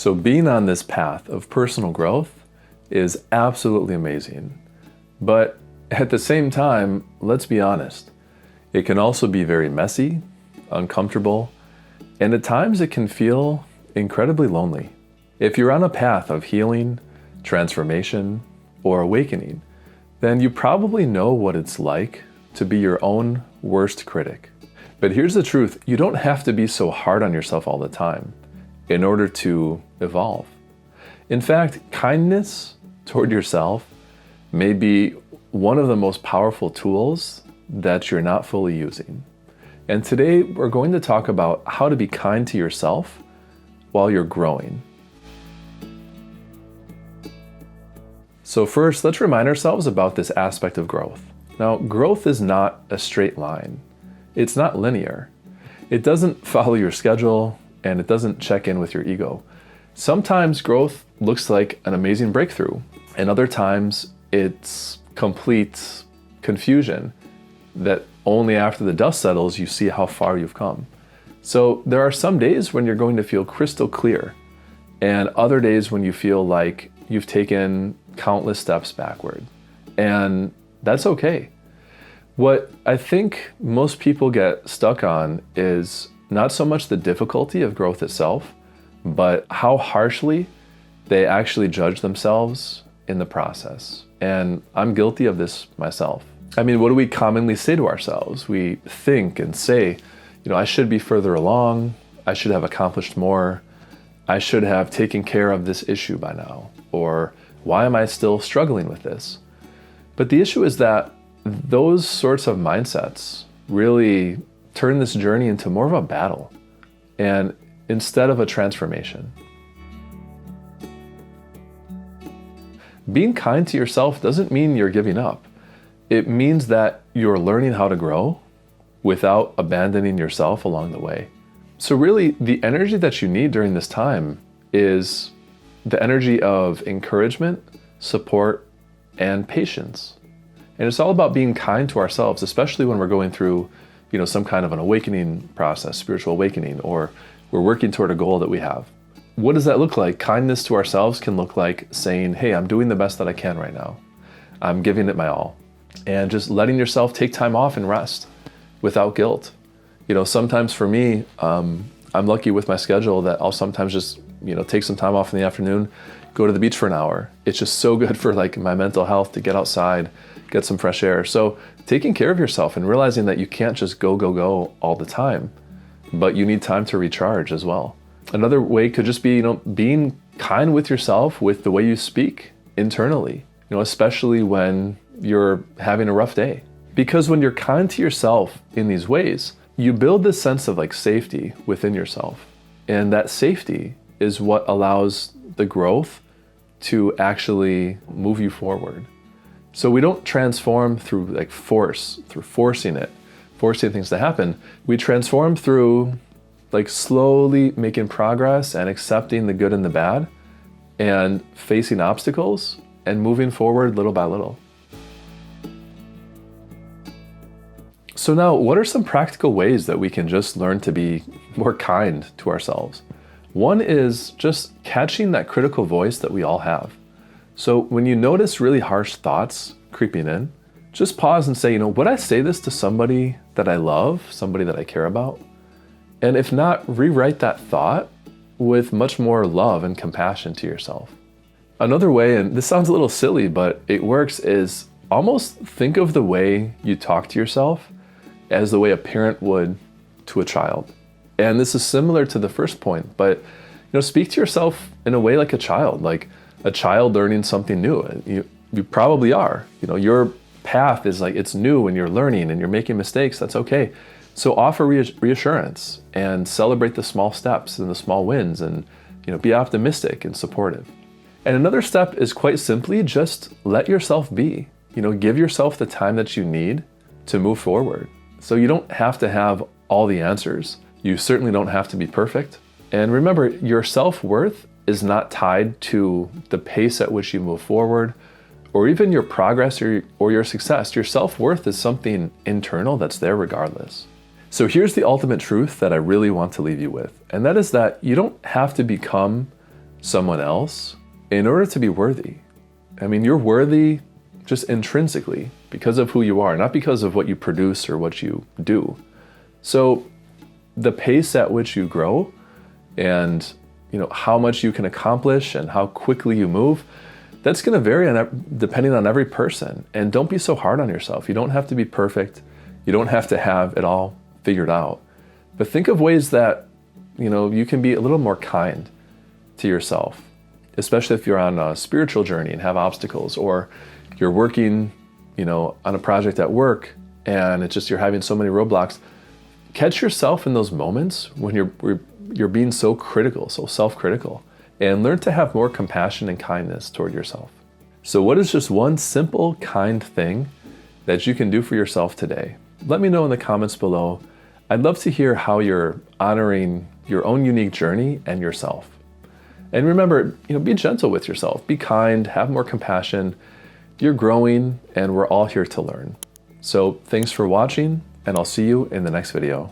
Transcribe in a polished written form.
So being on this path of personal growth is absolutely amazing. But at the same time, let's be honest, it can also be very messy, uncomfortable, and at times it can feel incredibly lonely. If you're on a path of healing, transformation, or awakening, then you probably know what it's like to be your own worst critic. But here's the truth, you don't have to be so hard on yourself all the time in order to evolve. In fact, kindness toward yourself may be one of the most powerful tools that you're not fully using. And today we're going to talk about how to be kind to yourself while you're growing. So first, let's remind ourselves about this aspect of growth. Now, growth is not a straight line. It's not linear. It doesn't follow your schedule, and it doesn't check in with your ego. Sometimes growth looks like an amazing breakthrough, and other times it's complete confusion that only after the dust settles you see how far you've come. So there are some days when you're going to feel crystal clear, and other days when you feel like you've taken countless steps backward. And that's okay. What I think most people get stuck on is not so much the difficulty of growth itself, but how harshly they actually judge themselves in the process. And I'm guilty of this myself. I mean, what do we commonly say to ourselves? We think and say, I should be further along. I should have accomplished more. I should have taken care of this issue by now. Or why am I still struggling with this? But the issue is that those sorts of mindsets really turn this journey into more of a battle and instead of a transformation. Being kind to yourself doesn't mean you're giving up. It means that you're learning how to grow without abandoning yourself along the way. So really, the energy that you need during this time is the energy of encouragement, support, and patience. And it's all about being kind to ourselves, especially when we're going through, some kind of an awakening process, spiritual awakening, or we're working toward a goal that we have. What does that look like? Kindness to ourselves can look like saying, hey, I'm doing the best that I can right now. I'm giving it my all. And just letting yourself take time off and rest without guilt. Sometimes for me, I'm lucky with my schedule that I'll sometimes just, take some time off in the afternoon, go to the beach for an hour. It's just so good for my mental health to get outside, get some fresh air. So taking care of yourself and realizing that you can't just go all the time, but you need time to recharge as well. Another way could just be, being kind with yourself with the way you speak internally, especially when you're having a rough day. Because when you're kind to yourself in these ways, you build this sense of safety within yourself. And that safety is what allows the growth to actually move you forward. So we don't transform through forcing things to happen. We transform through slowly making progress and accepting the good and the bad and facing obstacles and moving forward little by little. So now, what are some practical ways that we can just learn to be more kind to ourselves? One is just catching that critical voice that we all have. So when you notice really harsh thoughts creeping in, just pause and say, would I say this to somebody that I love, somebody that I care about? And if not, rewrite that thought with much more love and compassion to yourself. Another way, and this sounds a little silly, but it works, is almost think of the way you talk to yourself as the way a parent would to a child. And this is similar to the first point, but speak to yourself in a way like a child learning something new. You probably are. Your path is it's new and you're learning and you're making mistakes. That's okay. So offer reassurance and celebrate the small steps and the small wins and be optimistic and supportive. And another step is quite simply just let yourself be. Give yourself the time that you need to move forward. So you don't have to have all the answers. You certainly don't have to be perfect. And remember, your self-worth is not tied to the pace at which you move forward or even your progress or your success. Your self-worth is something internal that's there regardless. So here's the ultimate truth that I really want to leave you with, and that is that you don't have to become someone else in order to be worthy. I mean, you're worthy just intrinsically because of who you are, not because of what you produce or what you do. So the pace at which you grow and how much you can accomplish and how quickly you move, that's going to vary depending on every person. And don't be so hard on yourself. You don't have to be perfect. You don't have to have it all figured out. But think of ways that you can be a little more kind to yourself, especially if you're on a spiritual journey and have obstacles, or you're working on a project at work and it's just you're having so many roadblocks. Catch yourself in those moments when you're being so critical, so self-critical, and learn to have more compassion and kindness toward yourself. So what is just one simple, kind thing that you can do for yourself today? Let me know in the comments below. I'd love to hear how you're honoring your own unique journey and yourself. And remember, be gentle with yourself, be kind, have more compassion. You're growing and we're all here to learn. So thanks for watching, and I'll see you in the next video.